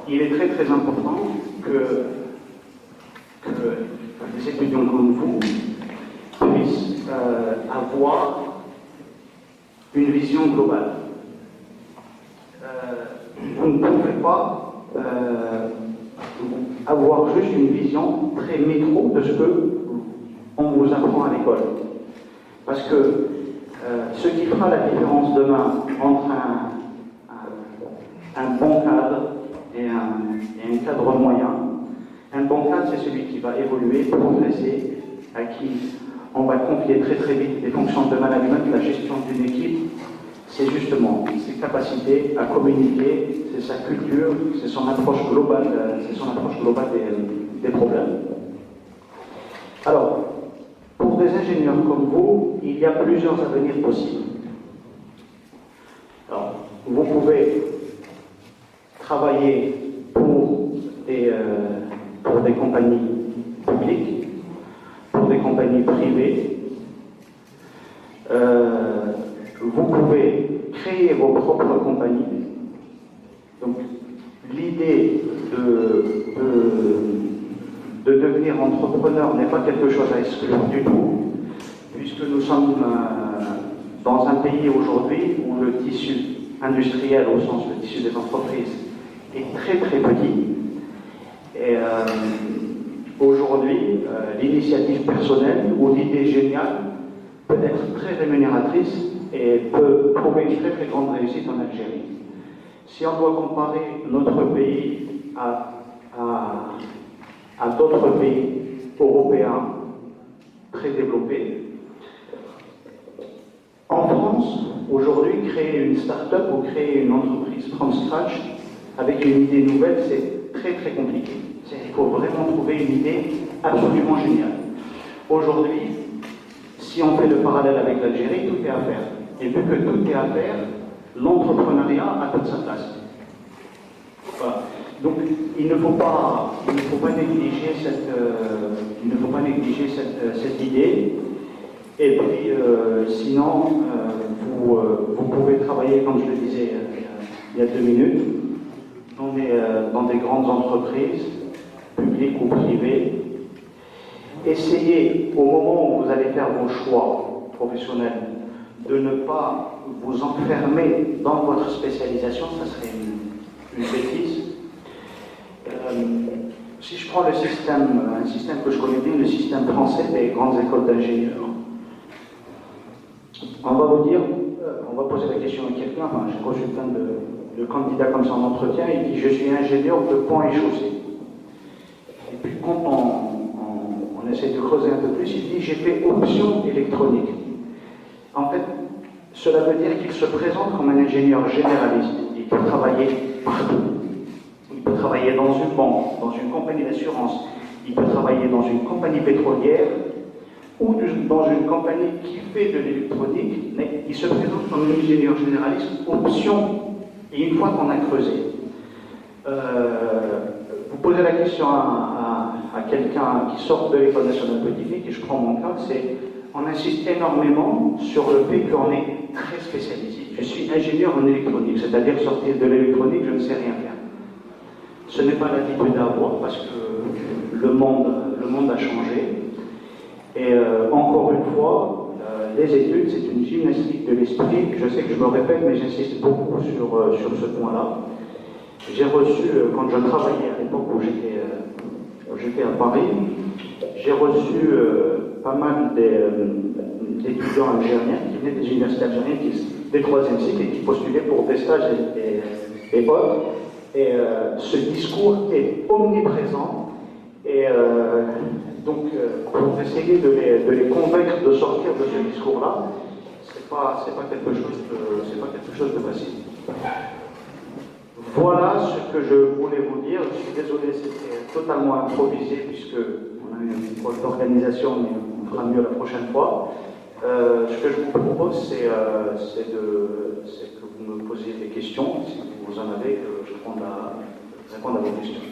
il est très très important que les étudiants comme vous puissent avoir une vision globale. Vous ne pouvez pas avoir juste une vision très métro de ce qu'on vous apprend à l'école. Parce que ce qui fera la différence demain entre un bon cadre et un cadre moyen, un bon cadre, c'est celui qui va évoluer, progresser, à qui on va confier très très vite des fonctions de management, la gestion d'une équipe. C'est justement ses capacités à communiquer, c'est sa culture, c'est son approche globale, des problèmes. Alors, pour des ingénieurs comme vous, il y a plusieurs avenirs possibles. Alors, vous pouvez travailler pour des compagnies publiques, pour des compagnies privées. Vous pouvez créer vos propres compagnies. Donc, l'idée de devenir entrepreneur n'est pas quelque chose à exclure du tout, puisque nous sommes dans un pays aujourd'hui où le tissu industriel, au sens le tissu des entreprises, est très très petit. Et aujourd'hui, l'initiative personnelle ou l'idée géniale peut être très rémunératrice et peut trouver une très très grande réussite en Algérie. Si on doit comparer notre pays à d'autres pays européens très développés, en France, aujourd'hui, créer une start-up ou créer une entreprise from scratch avec une idée nouvelle, c'est très très compliqué. Il faut vraiment trouver une idée absolument géniale. Aujourd'hui, si on fait le parallèle avec l'Algérie, tout est à faire. Et vu que tout est à faire, l'entrepreneuriat a toute sa place. Voilà. Donc, il ne faut pas négliger cette idée. Et puis, sinon, vous pouvez travailler, comme je le disais il y a 2 minutes, dans des grandes entreprises, publiques ou privées. Essayez, au moment où vous allez faire vos choix professionnels, de ne pas vous enfermer dans votre spécialisation, ça serait une bêtise. Si je prends un système que je connais bien, le système français des grandes écoles d'ingénieurs, on va vous dire, on va poser la question à quelqu'un, j'ai reçu plein de candidats comme ça en entretien, il dit je suis ingénieur de pont et chaussée. Et puis quand on essaie de creuser un peu plus, il dit j'ai fait option électronique. En fait, cela veut dire qu'il se présente comme un ingénieur généraliste. Il peut travailler partout. Il peut travailler dans une banque, dans une compagnie d'assurance, il peut travailler dans une compagnie pétrolière ou dans une compagnie qui fait de l'électronique, mais il se présente comme un ingénieur généraliste option. Et une fois qu'on a creusé, vous posez la question à quelqu'un qui sort de l'École nationale polytechnique, et je prends mon cas, c'est on insiste énormément sur le fait qu'on est très spécialisé. Je suis ingénieur en électronique, c'est-à-dire sortir de l'électronique, je ne sais rien faire. Ce n'est pas l'attitude à avoir parce que le monde a changé. Et encore une fois, les études, c'est une gymnastique de l'esprit. Je sais que je me répète, mais j'insiste beaucoup sur ce point-là. J'ai reçu, quand je travaillais à l'époque où j'étais à Paris, j'ai reçu pas mal d'étudiants algériens qui venaient des universités algériennes, des 3e cycles, et qui postulaient pour des stages et autres. Et ce discours est omniprésent. Et donc, pour essayer de les convaincre de sortir de ce discours-là, c'est pas quelque chose de facile. Voilà ce que je voulais vous dire. Je suis désolé, c'était totalement improvisé puisque on a eu un problème d'organisation, mais on fera mieux la prochaine fois. Ce que je vous propose, c'est que vous me posiez des questions, si vous en avez, que je réponde à vos questions.